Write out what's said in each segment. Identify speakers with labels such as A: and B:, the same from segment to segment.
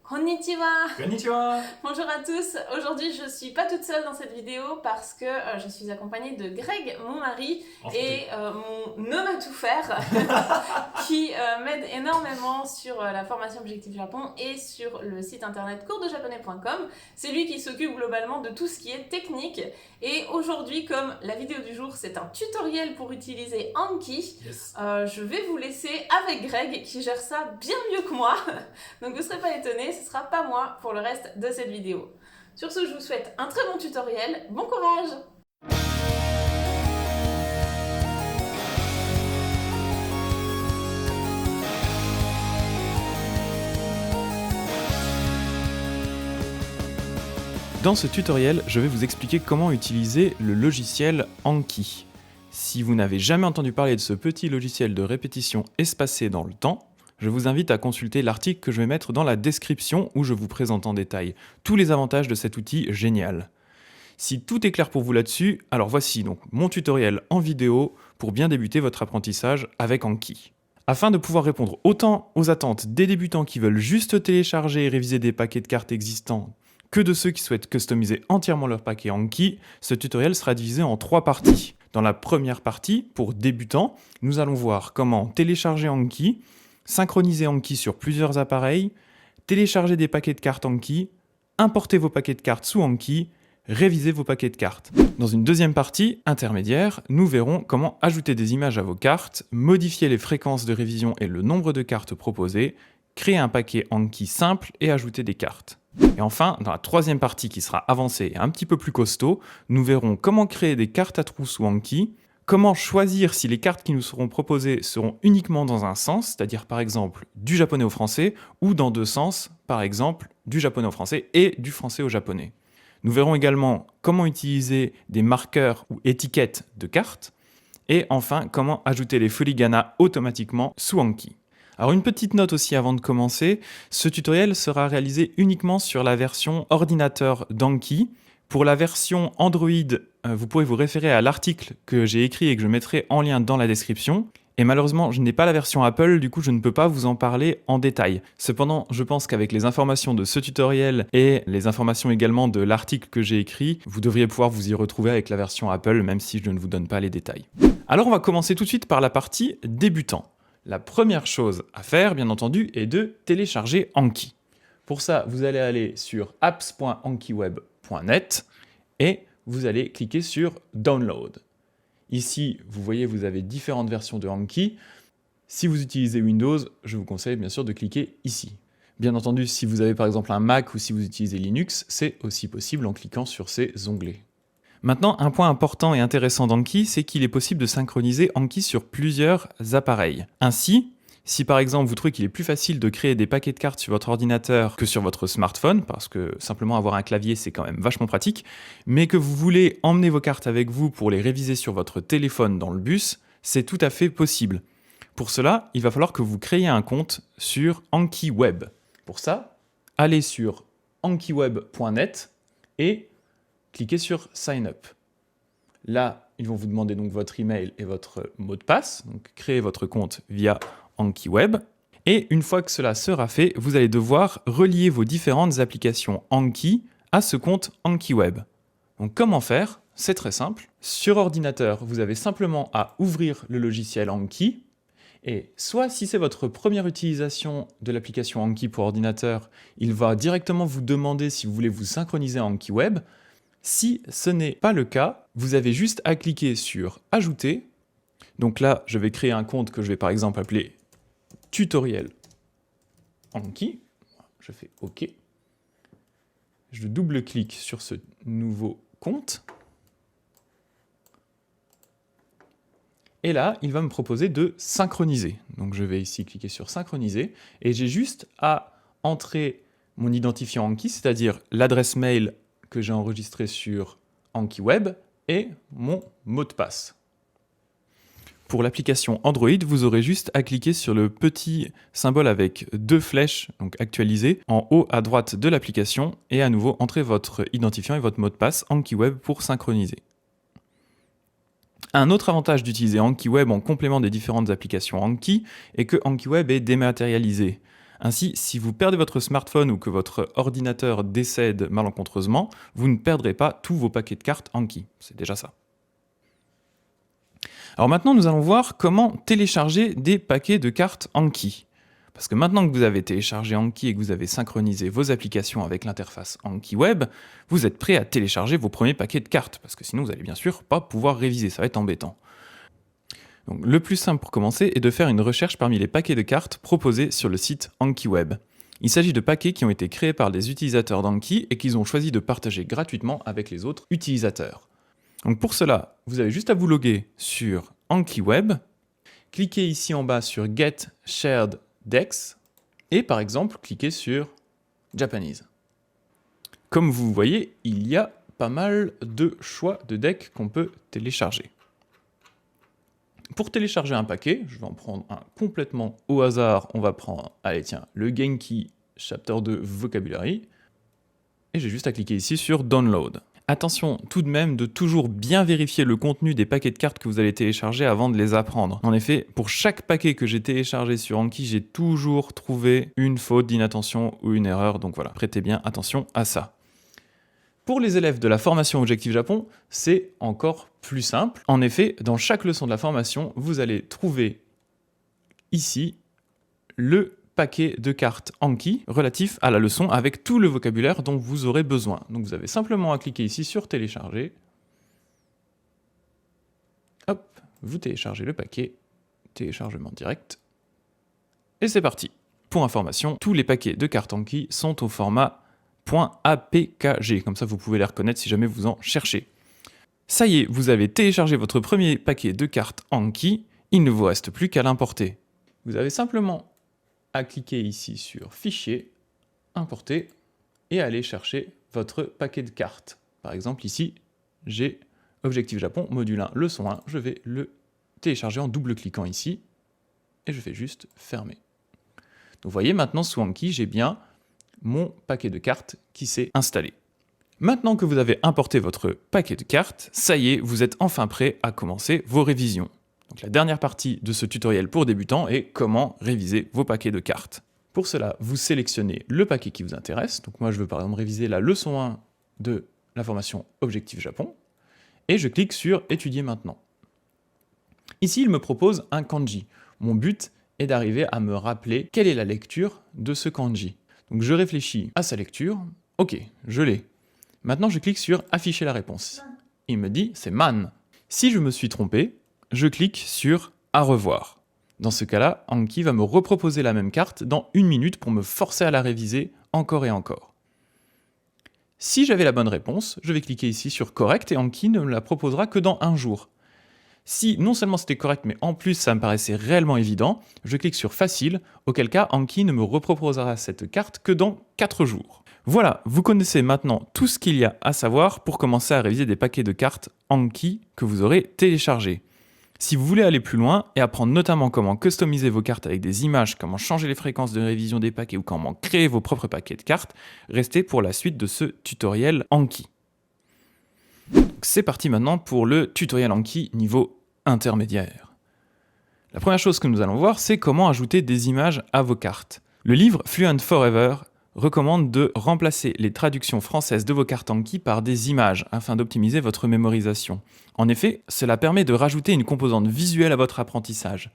A: Konnichiwa!
B: Konnichiwa!
A: Bonjour à tous! Aujourd'hui, je suis pas toute seule dans cette vidéo parce que je suis accompagnée de Greg, mon mari, et mon homme à tout faire qui m'aide énormément sur la formation Objectif Japon et sur le site internet coursdejaponais.com. C'est lui qui s'occupe globalement de tout ce qui est technique. Et aujourd'hui, comme la vidéo du jour, c'est un tutoriel pour utiliser Anki,
B: Yes.
A: je vais vous laisser avec Greg qui gère ça bien mieux que moi. Donc vous ne serez pas étonnés, ce ne sera pas moi pour le reste de cette vidéo. Sur ce, je vous souhaite un très bon tutoriel, bon courage!
B: Dans ce tutoriel, je vais vous expliquer comment utiliser le logiciel Anki. Si vous n'avez jamais entendu parler de ce petit logiciel de répétition espacée dans le temps, je vous invite à consulter l'article que je vais mettre dans la description où je vous présente en détail tous les avantages de cet outil génial. Si tout est clair pour vous là-dessus, alors voici donc mon tutoriel en vidéo pour bien débuter votre apprentissage avec Anki. Afin de pouvoir répondre autant aux attentes des débutants qui veulent juste télécharger et réviser des paquets de cartes existants que de ceux qui souhaitent customiser entièrement leur paquet Anki, ce tutoriel sera divisé en 3 parties. Dans la première partie, pour débutants, nous allons voir comment télécharger Anki, synchroniser Anki sur plusieurs appareils, télécharger des paquets de cartes Anki, importer vos paquets de cartes sous Anki, réviser vos paquets de cartes. Dans une deuxième partie, intermédiaire, nous verrons comment ajouter des images à vos cartes, modifier les fréquences de révision et le nombre de cartes proposées, créer un paquet Anki simple et ajouter des cartes. Et enfin, dans la troisième partie qui sera avancée et un petit peu plus costaud, nous verrons comment créer des cartes à trous sous Anki, comment choisir si les cartes qui nous seront proposées seront uniquement dans un sens, c'est-à-dire par exemple du japonais au français, ou dans 2 sens, par exemple du japonais au français et du français au japonais. Nous verrons également comment utiliser des marqueurs ou étiquettes de cartes, et enfin comment ajouter les furigana automatiquement sous Anki. Alors une petite note aussi avant de commencer, ce tutoriel sera réalisé uniquement sur la version ordinateur d'Anki. Pour la version Android, vous pourrez vous référer à l'article que j'ai écrit et que je mettrai en lien dans la description. Et malheureusement, je n'ai pas la version Apple, du coup je ne peux pas vous en parler en détail. Cependant, je pense qu'avec les informations de ce tutoriel et les informations également de l'article que j'ai écrit, vous devriez pouvoir vous y retrouver avec la version Apple, même si je ne vous donne pas les détails. Alors on va commencer tout de suite par la partie débutant. La première chose à faire, bien entendu, est de télécharger Anki. Pour ça, vous allez aller sur apps.ankiweb.net et vous allez cliquer sur Download. Ici, vous voyez, vous avez différentes versions de Anki. Si vous utilisez Windows, je vous conseille bien sûr de cliquer ici. Bien entendu, si vous avez par exemple un Mac ou si vous utilisez Linux, c'est aussi possible en cliquant sur ces onglets. Maintenant, un point important et intéressant d'Anki, c'est qu'il est possible de synchroniser Anki sur plusieurs appareils. Ainsi, si par exemple vous trouvez qu'il est plus facile de créer des paquets de cartes sur votre ordinateur que sur votre smartphone, parce que simplement avoir un clavier c'est quand même vachement pratique, mais que vous voulez emmener vos cartes avec vous pour les réviser sur votre téléphone dans le bus, c'est tout à fait possible. Pour cela, il va falloir que vous créiez un compte sur Anki Web. Pour ça, allez sur ankiweb.net et cliquez sur Sign Up. Là, ils vont vous demander donc votre email et votre mot de passe, donc créez votre compte via Anki Web. Et une fois que cela sera fait, vous allez devoir relier vos différentes applications Anki à ce compte Anki Web. Donc comment faire? C'est très simple. Sur ordinateur, vous avez simplement à ouvrir le logiciel Anki. Et soit si c'est votre première utilisation de l'application Anki pour ordinateur, il va directement vous demander si vous voulez vous synchroniser à Anki Web. Si ce n'est pas le cas, vous avez juste à cliquer sur « Ajouter ». Donc là, je vais créer un compte que je vais par exemple appeler « Tutoriel Anki ». Je fais « OK ». Je double-clique sur ce nouveau compte. Et là, il va me proposer de synchroniser. Donc je vais ici cliquer sur « Synchroniser » et j'ai juste à entrer mon identifiant Anki, c'est-à-dire l'adresse mail que j'ai enregistré sur Anki Web et mon mot de passe. Pour l'application Android, vous aurez juste à cliquer sur le petit symbole avec 2 flèches, donc actualisé, en haut à droite de l'application et à nouveau entrer votre identifiant et votre mot de passe Anki Web pour synchroniser. Un autre avantage d'utiliser Anki Web en complément des différentes applications Anki est que Anki Web est dématérialisé. Ainsi, si vous perdez votre smartphone ou que votre ordinateur décède malencontreusement, vous ne perdrez pas tous vos paquets de cartes Anki. C'est déjà ça. Alors maintenant, nous allons voir comment télécharger des paquets de cartes Anki. Parce que maintenant que vous avez téléchargé Anki et que vous avez synchronisé vos applications avec l'interface Anki Web, vous êtes prêt à télécharger vos premiers paquets de cartes, parce que sinon vous allez bien sûr pas pouvoir réviser, ça va être embêtant. Donc, le plus simple pour commencer est de faire une recherche parmi les paquets de cartes proposés sur le site Anki Web. Il s'agit de paquets qui ont été créés par des utilisateurs d'Anki et qu'ils ont choisi de partager gratuitement avec les autres utilisateurs. Donc pour cela, vous avez juste à vous loguer sur Anki Web, cliquez ici en bas sur Get Shared Decks et par exemple cliquez sur Japanese. Comme vous voyez, il y a pas mal de choix de decks qu'on peut télécharger. Pour télécharger un paquet, je vais en prendre un complètement au hasard. On va prendre, allez tiens, le Genki Chapter 2 Vocabulary. Et j'ai juste à cliquer ici sur Download. Attention tout de même de toujours bien vérifier le contenu des paquets de cartes que vous allez télécharger avant de les apprendre. En effet, pour chaque paquet que j'ai téléchargé sur Anki, j'ai toujours trouvé une faute d'inattention ou une erreur. Donc voilà, prêtez bien attention à ça. Pour les élèves de la formation Objectif Japon, c'est encore plus simple. En effet, dans chaque leçon de la formation, vous allez trouver ici le paquet de cartes Anki relatif à la leçon avec tout le vocabulaire dont vous aurez besoin. Donc vous avez simplement à cliquer ici sur télécharger. Hop, vous téléchargez le paquet, téléchargement direct. Et c'est parti. Pour information, tous les paquets de cartes Anki sont au format .apkg, comme ça vous pouvez les reconnaître si jamais vous en cherchez. Ça y est, vous avez téléchargé votre premier paquet de cartes Anki, il ne vous reste plus qu'à l'importer. Vous avez simplement à cliquer ici sur Fichier, Importer, et aller chercher votre paquet de cartes. Par exemple ici, j'ai Objectif Japon, module 1, leçon 1, je vais le télécharger en double-cliquant ici, et je fais juste fermer. Donc vous voyez, maintenant sous Anki, j'ai bien mon paquet de cartes qui s'est installé. Maintenant que vous avez importé votre paquet de cartes, ça y est, vous êtes enfin prêt à commencer vos révisions. Donc la dernière partie de ce tutoriel pour débutants est comment réviser vos paquets de cartes. Pour cela, vous sélectionnez le paquet qui vous intéresse. Donc moi, je veux par exemple réviser la leçon 1 de la formation Objectif Japon. Et je clique sur Étudier maintenant. Ici, il me propose un kanji. Mon but est d'arriver à me rappeler quelle est la lecture de ce kanji. Donc je réfléchis à sa lecture. Ok, je l'ai. Maintenant, je clique sur Afficher la réponse. Il me dit c'est man. Si je me suis trompé, je clique sur À revoir. Dans ce cas-là, Anki va me reproposer la même carte dans 1 minute pour me forcer à la réviser encore et encore. Si j'avais la bonne réponse, je vais cliquer ici sur Correct et Anki ne me la proposera que dans 1 jour. Si non seulement c'était correct, mais en plus ça me paraissait réellement évident, je clique sur Facile, auquel cas Anki ne me reproposera cette carte que dans 4 jours. Voilà, vous connaissez maintenant tout ce qu'il y a à savoir pour commencer à réviser des paquets de cartes Anki que vous aurez téléchargés. Si vous voulez aller plus loin et apprendre notamment comment customiser vos cartes avec des images, comment changer les fréquences de révision des paquets ou comment créer vos propres paquets de cartes, restez pour la suite de ce tutoriel Anki. C'est parti maintenant pour le tutoriel Anki niveau intermédiaire. La première chose que nous allons voir, c'est comment ajouter des images à vos cartes. Le livre Fluent Forever recommande de remplacer les traductions françaises de vos cartes Anki par des images afin d'optimiser votre mémorisation. En effet, cela permet de rajouter une composante visuelle à votre apprentissage.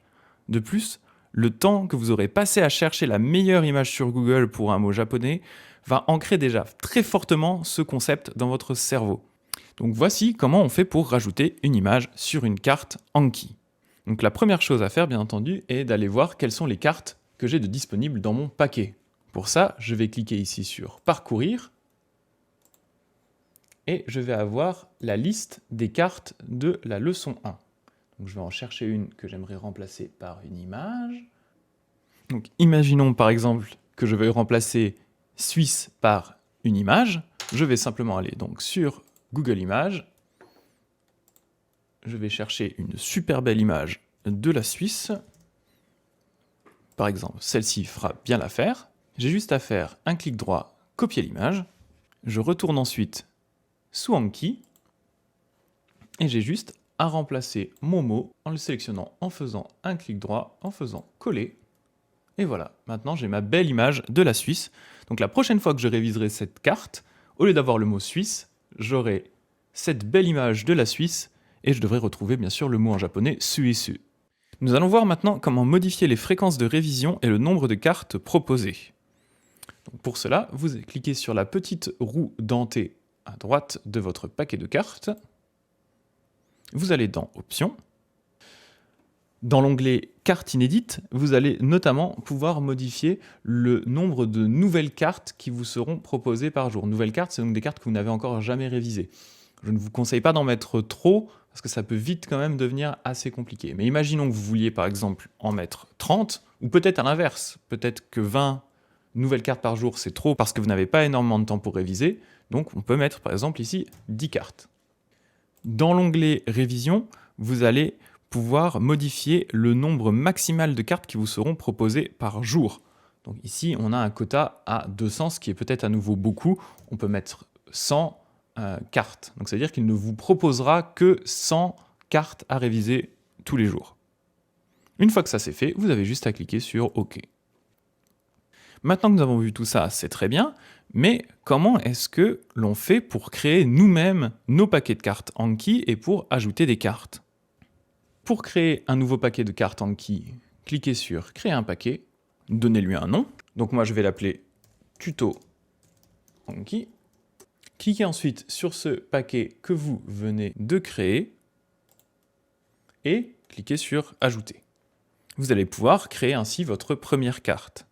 B: De plus, le temps que vous aurez passé à chercher la meilleure image sur Google pour un mot japonais va ancrer déjà très fortement ce concept dans votre cerveau. Donc voici comment on fait pour rajouter une image sur une carte Anki. Donc la première chose à faire, bien entendu, est d'aller voir quelles sont les cartes que j'ai de disponibles dans mon paquet. Pour ça, je vais cliquer ici sur Parcourir et je vais avoir la liste des cartes de la leçon 1. Donc je vais en chercher une que j'aimerais remplacer par une image. Donc imaginons par exemple que je veuille remplacer Suisse par une image. Je vais simplement aller donc sur Google Images. Je vais chercher une super belle image de la Suisse. Par exemple, celle-ci fera bien l'affaire. J'ai juste à faire un clic droit, copier l'image. Je retourne ensuite sous Anki. Et j'ai juste à remplacer mon mot en le sélectionnant en faisant un clic droit, en faisant coller. Et voilà, maintenant j'ai ma belle image de la Suisse. Donc la prochaine fois que je réviserai cette carte, au lieu d'avoir le mot Suisse, j'aurai cette belle image de la Suisse et je devrais retrouver bien sûr le mot en japonais Suisu. Nous allons voir maintenant comment modifier les fréquences de révision et le nombre de cartes proposées. Donc pour cela, vous cliquez sur la petite roue dentée à droite de votre paquet de cartes. Vous allez dans Options. Dans l'onglet Cartes inédites, vous allez notamment pouvoir modifier le nombre de nouvelles cartes qui vous seront proposées par jour. Nouvelles cartes, c'est donc des cartes que vous n'avez encore jamais révisées. Je ne vous conseille pas d'en mettre trop, parce que ça peut vite quand même devenir assez compliqué. Mais imaginons que vous vouliez par exemple en mettre 30, ou peut-être à l'inverse, peut-être que 20 nouvelles cartes par jour c'est trop parce que vous n'avez pas énormément de temps pour réviser, donc on peut mettre par exemple ici 10 cartes. Dans l'onglet Révision, vous allez pouvoir modifier le nombre maximal de cartes qui vous seront proposées par jour. Donc ici, on a un quota à 200, ce qui est peut-être à nouveau beaucoup. On peut mettre 100 cartes. Donc ça veut dire qu'il ne vous proposera que 100 cartes à réviser tous les jours. Une fois que ça c'est fait, vous avez juste à cliquer sur OK. Maintenant que nous avons vu tout ça, c'est très bien, mais comment est-ce que l'on fait pour créer nous-mêmes nos paquets de cartes Anki et pour ajouter des cartes? Pour créer un nouveau paquet de cartes Anki, cliquez sur Créer un paquet, donnez-lui un nom. Donc moi je vais l'appeler Tuto Anki. Cliquez ensuite sur ce paquet que vous venez de créer et cliquez sur Ajouter. Vous allez pouvoir créer ainsi votre première carte.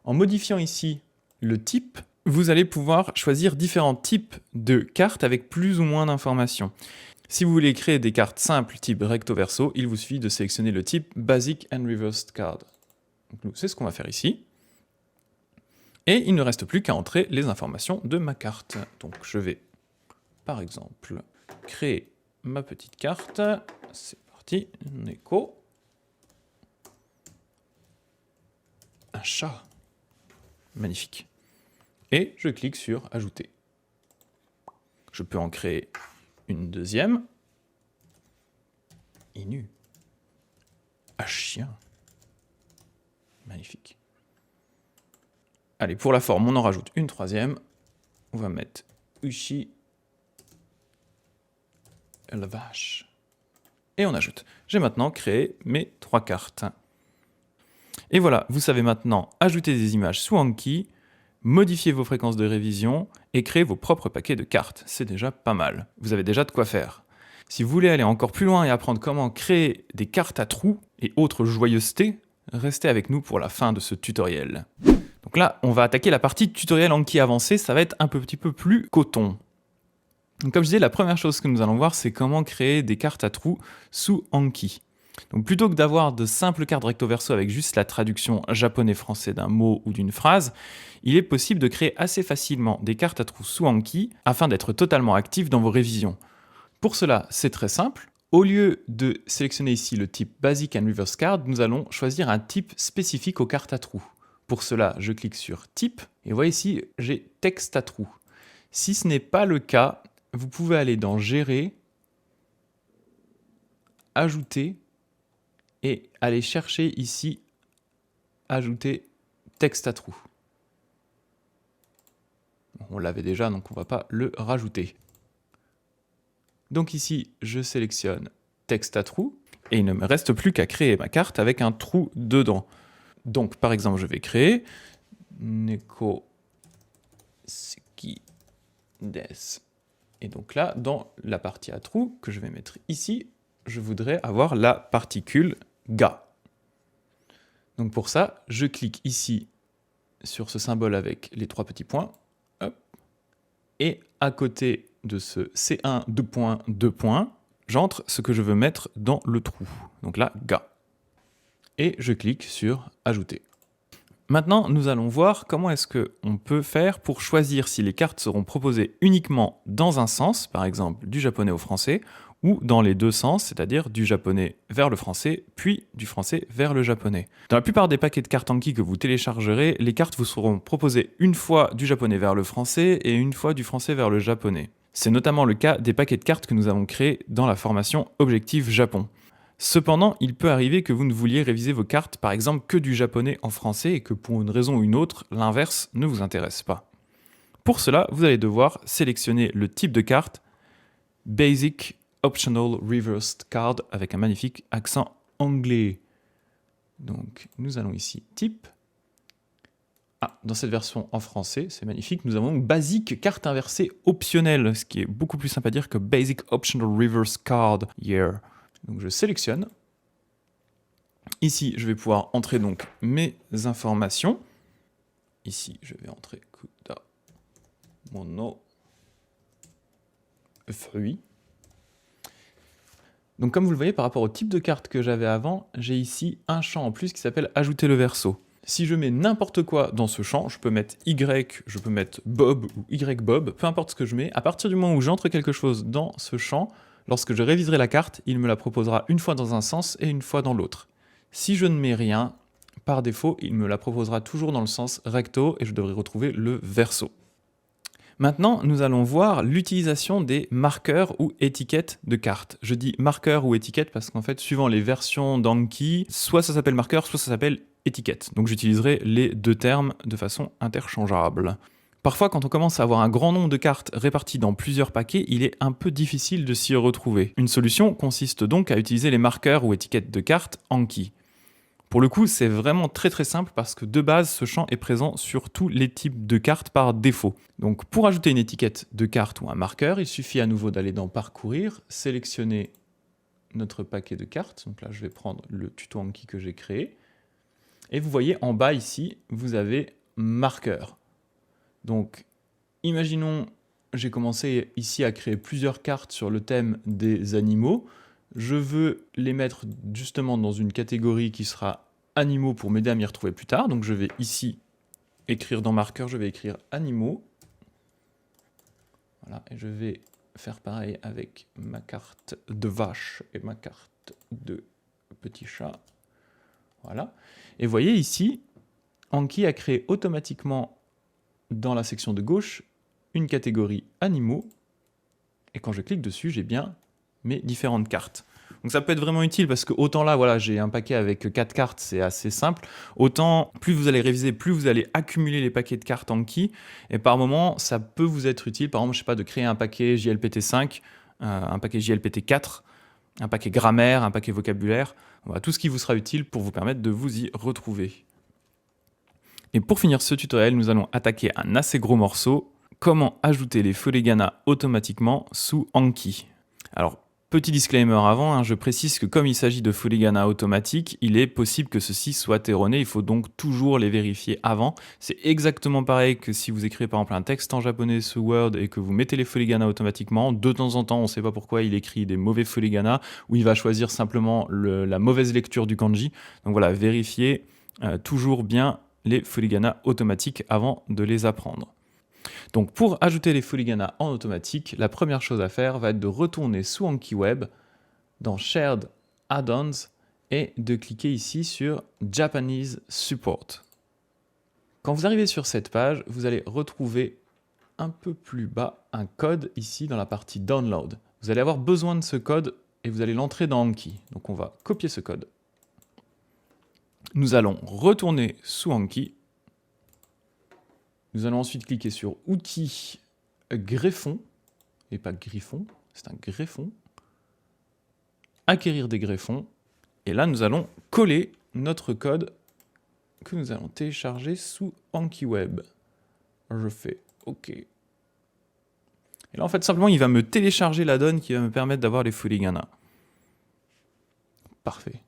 B: En modifiant ici le type, vous allez pouvoir choisir différents types de cartes avec plus ou moins d'informations. Si vous voulez créer des cartes simples type recto verso, il vous suffit de sélectionner le type Basic and Reversed Card. C'est ce qu'on va faire ici. Et il ne reste plus qu'à entrer les informations de ma carte. Donc je vais, par exemple, créer ma petite carte. C'est parti, Neko. Un chat. Magnifique. Et je clique sur Ajouter. Je peux en créer une deuxième. Inu. Un chien. Magnifique. Allez, pour la forme, on en rajoute une troisième. On va mettre Ushi. La vache. Et on ajoute. J'ai maintenant créé mes 3 cartes. Et voilà, vous savez maintenant ajouter des images sous Anki, modifier vos fréquences de révision et créer vos propres paquets de cartes. C'est déjà pas mal. Vous avez déjà de quoi faire. Si vous voulez aller encore plus loin et apprendre comment créer des cartes à trous et autres joyeusetés, restez avec nous pour la fin de ce tutoriel. Donc là, on va attaquer la partie tutoriel Anki avancé, ça va être un petit peu plus coton. Donc comme je disais, la première chose que nous allons voir, c'est comment créer des cartes à trous sous Anki. Donc plutôt que d'avoir de simples cartes recto verso avec juste la traduction japonais-français d'un mot ou d'une phrase, il est possible de créer assez facilement des cartes à trous sous Anki afin d'être totalement actif dans vos révisions. Pour cela, c'est très simple. Au lieu de sélectionner ici le type Basic and Reverse Card, nous allons choisir un type spécifique aux cartes à trous. Pour cela, je clique sur Type et vous voyez ici, j'ai Texte à trous. Si ce n'est pas le cas, vous pouvez aller dans Gérer, Ajouter et aller chercher ici Ajouter texte à trous. On l'avait déjà, donc on ne va pas le rajouter. Donc ici, je sélectionne texte à trous et il ne me reste plus qu'à créer ma carte avec un trou dedans. Donc par exemple, je vais créer Neko Suki Desu. Et donc là, dans la partie à trous que je vais mettre ici, je voudrais avoir la particule ga. Donc pour ça, je clique ici sur ce symbole avec les 3 petits points. Hop. Et à côté de ce C1 2 points, j'entre ce que je veux mettre dans le trou. Donc là, ga. Et je clique sur Ajouter. Maintenant, nous allons voir comment est-ce qu'on peut faire pour choisir si les cartes seront proposées uniquement dans un sens, par exemple du japonais au français, ou dans les deux sens, c'est-à-dire du japonais vers le français, puis du français vers le japonais. Dans la plupart des paquets de cartes Anki que vous téléchargerez, les cartes vous seront proposées une fois du japonais vers le français et une fois du français vers le japonais. C'est notamment le cas des paquets de cartes que nous avons créés dans la formation Objectif Japon. Cependant, il peut arriver que vous ne vouliez réviser vos cartes, par exemple, que du japonais en français et que pour une raison ou une autre, l'inverse ne vous intéresse pas. Pour cela, vous allez devoir sélectionner le type de carte Basic Optional Reversed Card avec un magnifique accent anglais. Donc, nous allons ici type. Dans cette version en français, c'est magnifique, nous avons Basic carte inversée optionnelle, ce qui est beaucoup plus simple à dire que Basic Optional Reverse Card. Yeah. Donc je sélectionne. Ici, je vais pouvoir entrer donc mes informations. Ici, je vais entrer Kuda, mon nom, fruit. Donc comme vous le voyez, par rapport au type de carte que j'avais avant, j'ai ici un champ en plus qui s'appelle Ajouter le verso. Si je mets n'importe quoi dans ce champ, je peux mettre Y, je peux mettre Bob ou Y Bob, peu importe ce que je mets, à partir du moment où j'entre quelque chose dans ce champ, lorsque je réviserai la carte, il me la proposera une fois dans un sens et une fois dans l'autre. Si je ne mets rien, par défaut, il me la proposera toujours dans le sens recto et je devrais retrouver le verso. Maintenant, nous allons voir l'utilisation des marqueurs ou étiquettes de cartes. Je dis marqueur ou étiquette parce qu'en fait, suivant les versions d'Anki, soit ça s'appelle marqueur, soit ça s'appelle étiquette. Donc j'utiliserai les deux termes de façon interchangeable. Parfois, quand on commence à avoir un grand nombre de cartes réparties dans plusieurs paquets, il est un peu difficile de s'y retrouver. Une solution consiste donc à utiliser les marqueurs ou étiquettes de cartes Anki. Pour le coup, c'est vraiment très simple parce que de base, ce champ est présent sur tous les types de cartes par défaut. Donc pour ajouter une étiquette de carte ou un marqueur, il suffit à nouveau d'aller dans Parcourir, sélectionner notre paquet de cartes. Donc là, je vais prendre le tuto Anki que j'ai créé. Et vous voyez en bas ici, vous avez marqueur. Donc, imaginons, j'ai commencé ici à créer plusieurs cartes sur le thème des animaux. Je veux les mettre justement dans une catégorie qui sera animaux pour m'aider à m'y retrouver plus tard. Donc, je vais ici écrire dans marqueur, je vais écrire animaux. Voilà, et je vais faire pareil avec ma carte de vache et ma carte de petit chat. Voilà. Et vous voyez ici, Anki a créé automatiquement dans la section de gauche une catégorie animaux et quand je clique dessus j'ai bien mes différentes cartes. Donc ça peut être vraiment utile parce que autant là voilà j'ai un paquet avec 4 cartes, c'est assez simple, autant plus vous allez réviser, plus vous allez accumuler les paquets de cartes Anki et par moment ça peut vous être utile, par exemple je sais pas de créer un paquet JLPT5, un paquet JLPT4, un paquet grammaire, un paquet vocabulaire, voilà, tout ce qui vous sera utile pour vous permettre de vous y retrouver. Et pour finir ce tutoriel, nous allons attaquer un assez gros morceau, comment ajouter les furigana automatiquement sous Anki. Alors, petit disclaimer avant, je précise que comme il s'agit de furigana automatiques, il est possible que ceci soit erroné, il faut donc toujours les vérifier avant. C'est exactement pareil que si vous écrivez par exemple un texte en japonais sous Word et que vous mettez les furigana automatiquement, de temps en temps on ne sait pas pourquoi il écrit des mauvais furigana, ou il va choisir simplement la mauvaise lecture du kanji. Donc voilà, vérifiez toujours bien les furigana automatiques avant de les apprendre. Donc pour ajouter les furigana en automatique, la première chose à faire va être de retourner sous Anki Web, dans Shared Add-ons, et de cliquer ici sur Japanese Support. Quand vous arrivez sur cette page, vous allez retrouver un peu plus bas un code ici dans la partie Download. Vous allez avoir besoin de ce code et vous allez l'entrer dans Anki. Donc on va copier ce code. Nous allons retourner sous Anki. Nous allons ensuite cliquer sur Outils greffon, et pas griffon, c'est un greffon. Acquérir des greffons. Et là, nous allons coller notre code que nous allons télécharger sous Anki Web. Je fais OK. Et là, en fait, simplement, il va me télécharger la donne qui va me permettre d'avoir les furigana. Parfait.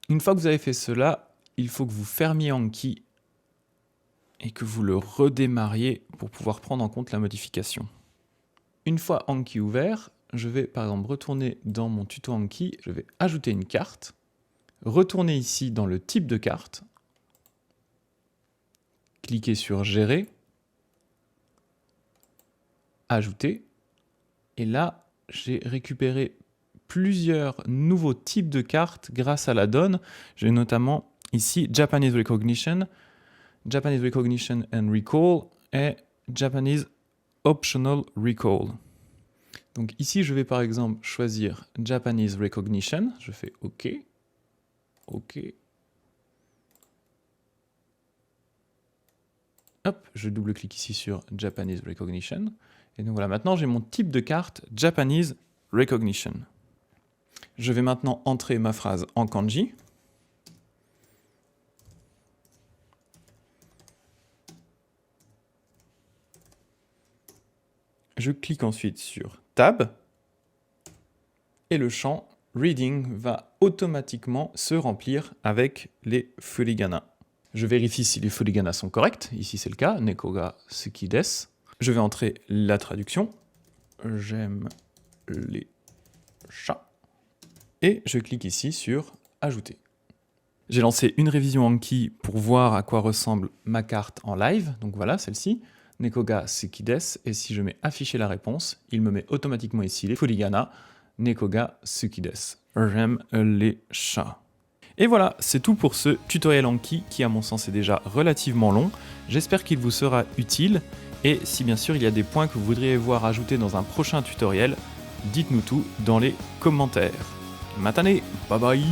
B: Une fois que vous avez fait cela, il faut que vous fermiez Anki et que vous le redémarriez pour pouvoir prendre en compte la modification. Une fois Anki ouvert, je vais par exemple retourner dans mon tuto Anki, je vais ajouter une carte, retourner ici dans le type de carte, cliquer sur Gérer, Ajouter, et là j'ai récupéré plusieurs nouveaux types de cartes grâce à la donne. J'ai notamment ici Japanese Recognition and Recall et Japanese Optional Recall. Donc ici, je vais par exemple choisir Japanese Recognition. Je fais OK. OK. Hop, je double-clique ici sur Japanese Recognition. Et donc voilà, maintenant j'ai mon type de carte Japanese Recognition. Je vais maintenant entrer ma phrase en kanji. Je clique ensuite sur Tab. Et le champ Reading va automatiquement se remplir avec les furigana. Je vérifie si les furigana sont corrects. Ici c'est le cas, neko ga suki desu. Je vais entrer la traduction. J'aime les chats. Et je clique ici sur Ajouter. J'ai lancé une révision Anki pour voir à quoi ressemble ma carte en live. Donc voilà, celle-ci. Neko ga suki desu. Et si je mets Afficher la réponse, il me met automatiquement ici les furigana. Neko ga suki desu. J'aime les chats. Et voilà, c'est tout pour ce tutoriel Anki qui à mon sens est déjà relativement long. J'espère qu'il vous sera utile. Et si bien sûr il y a des points que vous voudriez voir ajoutés dans un prochain tutoriel, dites-nous tout dans les commentaires. Matane, bye bye.